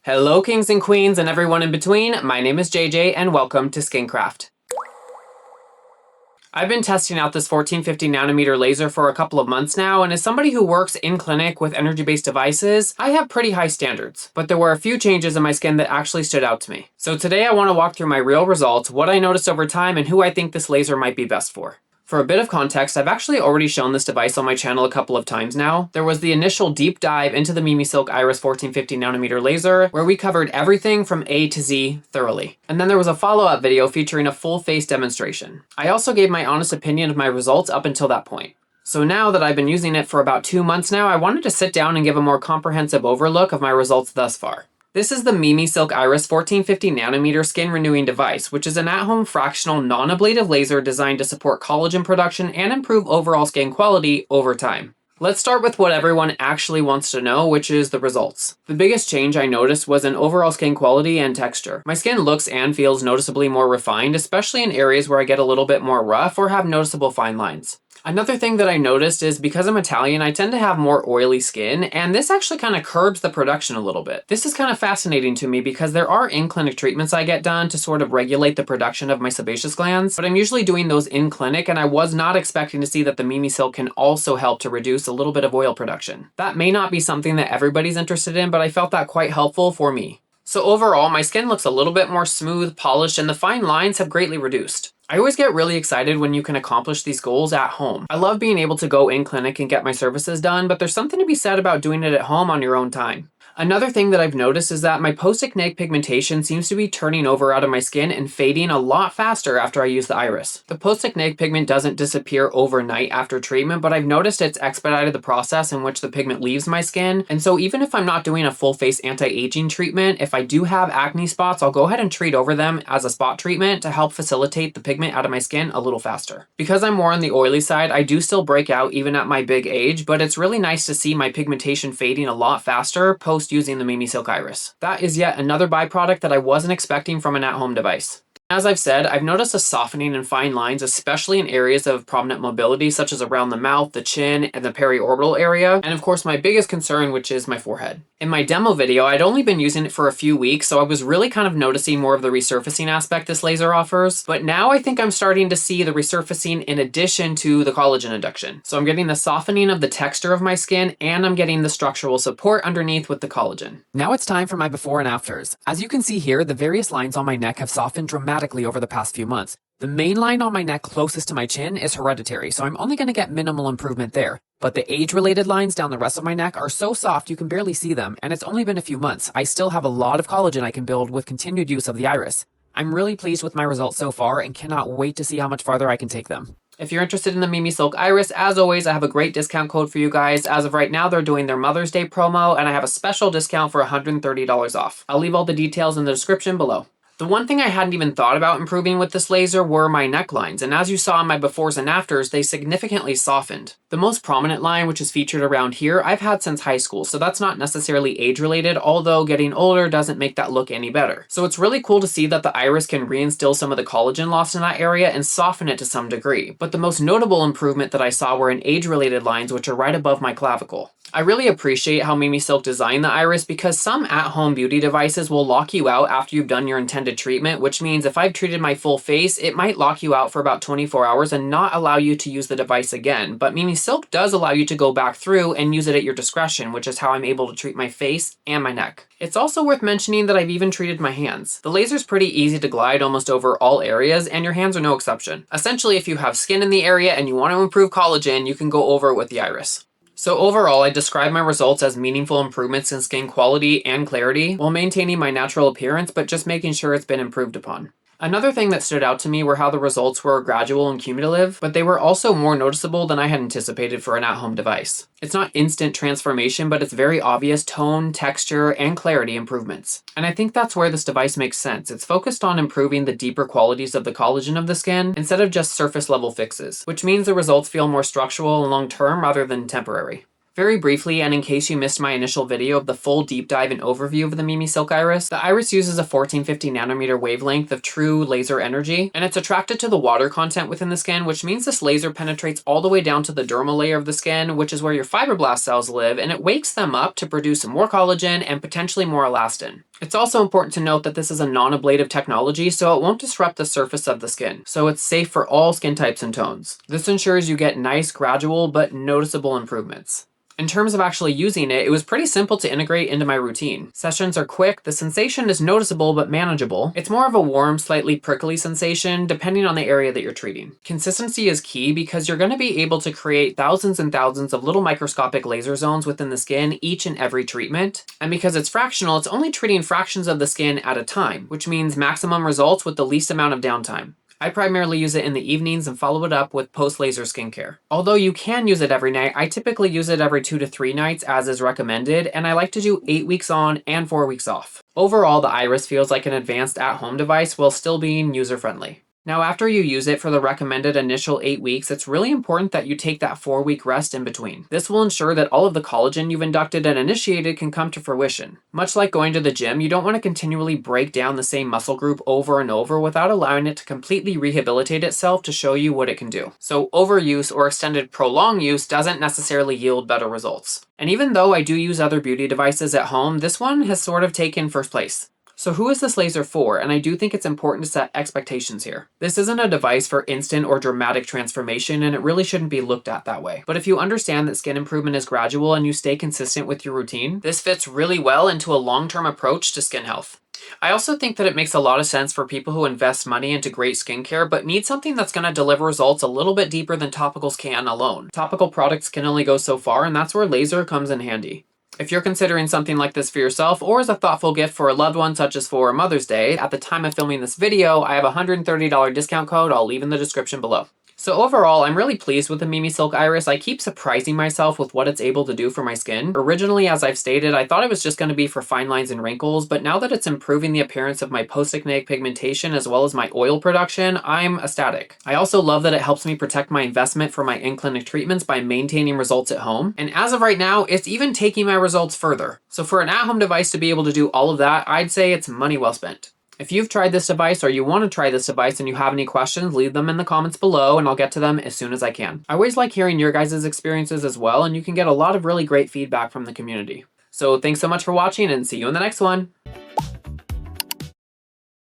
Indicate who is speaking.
Speaker 1: Hello kings and queens and everyone in between, my name is JJ and welcome to Skincraft. I've been testing out this 1450 nanometer laser for a couple of months now, and as somebody who works in clinic with energy-based devices, I have pretty high standards. But there were a few changes in my skin that actually stood out to me. So today I want to walk through my real results, what I noticed over time, and who I think this laser might be best for. For a bit of context, I've actually already shown this device on my channel a couple of times now. There was the initial deep dive into the MimiSilk Iris 1450 nanometer laser, where we covered everything from A to Z thoroughly. And then there was a follow-up video featuring a full face demonstration. I also gave my honest opinion of my results up until that point. So now that I've been using it for about 2 months now, I wanted to sit down and give a more comprehensive overlook of my results thus far. This is the MimiSilk Iris 1450 nanometer skin renewing device, which is an at-home fractional non-ablative laser designed to support collagen production and improve overall skin quality over time. Let's start with what everyone actually wants to know, which is the results. The biggest change I noticed was in overall skin quality and texture. My skin looks and feels noticeably more refined, especially in areas where I get a little bit more rough or have noticeable fine lines. Another thing that I noticed is because I'm Italian, I tend to have more oily skin, and this actually kind of curbs the production a little bit. This is kind of fascinating to me because there are in-clinic treatments I get done to sort of regulate the production of my sebaceous glands, but I'm usually doing those in clinic, and I was not expecting to see that the MimiSilk can also help to reduce a little bit of oil production. That may not be something that everybody's interested in, but I felt that quite helpful for me. So overall, my skin looks a little bit more smooth, polished, and the fine lines have greatly reduced. I always get really excited when you can accomplish these goals at home. I love being able to go in clinic and get my services done, but there's something to be said about doing it at home on your own time. Another thing that I've noticed is that my post-acne pigmentation seems to be turning over out of my skin and fading a lot faster after I use the iris. The post-acne pigment doesn't disappear overnight after treatment, but I've noticed it's expedited the process in which the pigment leaves my skin, and so even if I'm not doing a full face anti-aging treatment, if I do have acne spots, I'll go ahead and treat over them as a spot treatment to help facilitate the pigment out of my skin a little faster. Because I'm more on the oily side, I do still break out even at my big age, but it's really nice to see my pigmentation fading a lot faster post using the MimiSilk Iris. That is yet another byproduct that I wasn't expecting from an at-home device. As I've said, I've noticed a softening in fine lines, especially in areas of prominent mobility, such as around the mouth, the chin, and the periorbital area, and of course my biggest concern, which is my forehead. In my demo video, I'd only been using it for a few weeks, so I was really kind of noticing more of the resurfacing aspect this laser offers, but now I think I'm starting to see the resurfacing in addition to the collagen induction. So I'm getting the softening of the texture of my skin, and I'm getting the structural support underneath with the collagen. Now it's time for my before and afters. As you can see here, the various lines on my neck have softened dramatically over the past few months. The main line on my neck closest to my chin is hereditary, so I'm only going to get minimal improvement there. But the age-related lines down the rest of my neck are so soft you can barely see them, and it's only been a few months. I still have a lot of collagen I can build with continued use of the iris. I'm really pleased with my results so far and cannot wait to see how much farther I can take them. If you're interested in the MimiSilk Iris, as always, I have a great discount code for you guys. As of right now, they're doing their Mother's Day promo, and I have a special discount for $130 off. I'll leave all the details in the description below. The one thing I hadn't even thought about improving with this laser were my necklines, and as you saw in my befores and afters, they significantly softened. The most prominent line, which is featured around here, I've had since high school, so that's not necessarily age-related, although getting older doesn't make that look any better. So it's really cool to see that the iris can reinstill some of the collagen lost in that area and soften it to some degree. But the most notable improvement that I saw were in age-related lines, which are right above my clavicle. I really appreciate how MimiSilk designed the iris because some at-home beauty devices will lock you out after you've done your intended treatment, which means if I've treated my full face, it might lock you out for about 24 hours and not allow you to use the device again. But MimiSilk does allow you to go back through and use it at your discretion, which is how I'm able to treat my face and my neck. It's also worth mentioning that I've even treated my hands. The laser's pretty easy to glide almost over all areas, and your hands are no exception. Essentially, if you have skin in the area and you want to improve collagen, you can go over it with the iris. So overall, I describe my results as meaningful improvements in skin quality and clarity while maintaining my natural appearance, but just making sure it's been improved upon. Another thing that stood out to me were how the results were gradual and cumulative, but they were also more noticeable than I had anticipated for an at-home device. It's not instant transformation, but it's very obvious tone, texture, and clarity improvements. And I think that's where this device makes sense. It's focused on improving the deeper qualities of the collagen of the skin instead of just surface level fixes, which means the results feel more structural and long-term rather than temporary. Very briefly, and in case you missed my initial video of the full deep dive and overview of the MimiSilk Iris, the iris uses a 1450 nanometer wavelength of true laser energy, and it's attracted to the water content within the skin, which means this laser penetrates all the way down to the dermal layer of the skin, which is where your fibroblast cells live, and it wakes them up to produce more collagen and potentially more elastin. It's also important to note that this is a non-ablative technology, so it won't disrupt the surface of the skin. So it's safe for all skin types and tones. This ensures you get nice, gradual, but noticeable improvements. In terms of actually using it, it was pretty simple to integrate into my routine. Sessions are quick, the sensation is noticeable but manageable. It's more of a warm, slightly prickly sensation depending on the area that you're treating. Consistency is key because you're going to be able to create thousands and thousands of little microscopic laser zones within the skin each and every treatment. And because it's fractional, it's only treating fractions of the skin at a time, which means maximum results with the least amount of downtime. I primarily use it in the evenings and follow it up with post-laser skincare. Although you can use it every night, I typically use it every 2 to 3 nights as is recommended, and I like to do 8 weeks on and 4 weeks off. Overall, the Iris feels like an advanced at-home device while still being user-friendly. Now, after you use it for the recommended initial 8 weeks, it's really important that you take that 4-week rest in between. This will ensure that all of the collagen you've inducted and initiated can come to fruition. Much like going to the gym, you don't want to continually break down the same muscle group over and over without allowing it to completely rehabilitate itself to show you what it can do. So overuse or extended prolonged use doesn't necessarily yield better results. And even though I do use other beauty devices at home, this one has sort of taken first place. So who is this laser for? And I do think it's important to set expectations here. This isn't a device for instant or dramatic transformation, and it really shouldn't be looked at that way. But if you understand that skin improvement is gradual and you stay consistent with your routine, this fits really well into a long-term approach to skin health. I also think that it makes a lot of sense for people who invest money into great skincare but need something that's going to deliver results a little bit deeper than topicals can alone. Topical products can only go so far, and that's where laser comes in handy. If you're considering something like this for yourself or as a thoughtful gift for a loved one, such as for Mother's Day, at the time of filming this video, I have a $130 discount code I'll leave in the description below. So overall, I'm really pleased with the MimiSilk Iris. I keep surprising myself with what it's able to do for my skin. Originally, as I've stated, I thought it was just going to be for fine lines and wrinkles, but now that it's improving the appearance of my post-acneic pigmentation as well as my oil production, I'm ecstatic. I also love that it helps me protect my investment for my in-clinic treatments by maintaining results at home. And as of right now, it's even taking my results further. So for an at-home device to be able to do all of that, I'd say it's money well spent. If you've tried this device or you want to try this device and you have any questions, leave them in the comments below and I'll get to them as soon as I can. I always like hearing your guys' experiences as well, and you can get a lot of really great feedback from the community. So thanks so much for watching and see you in the next one.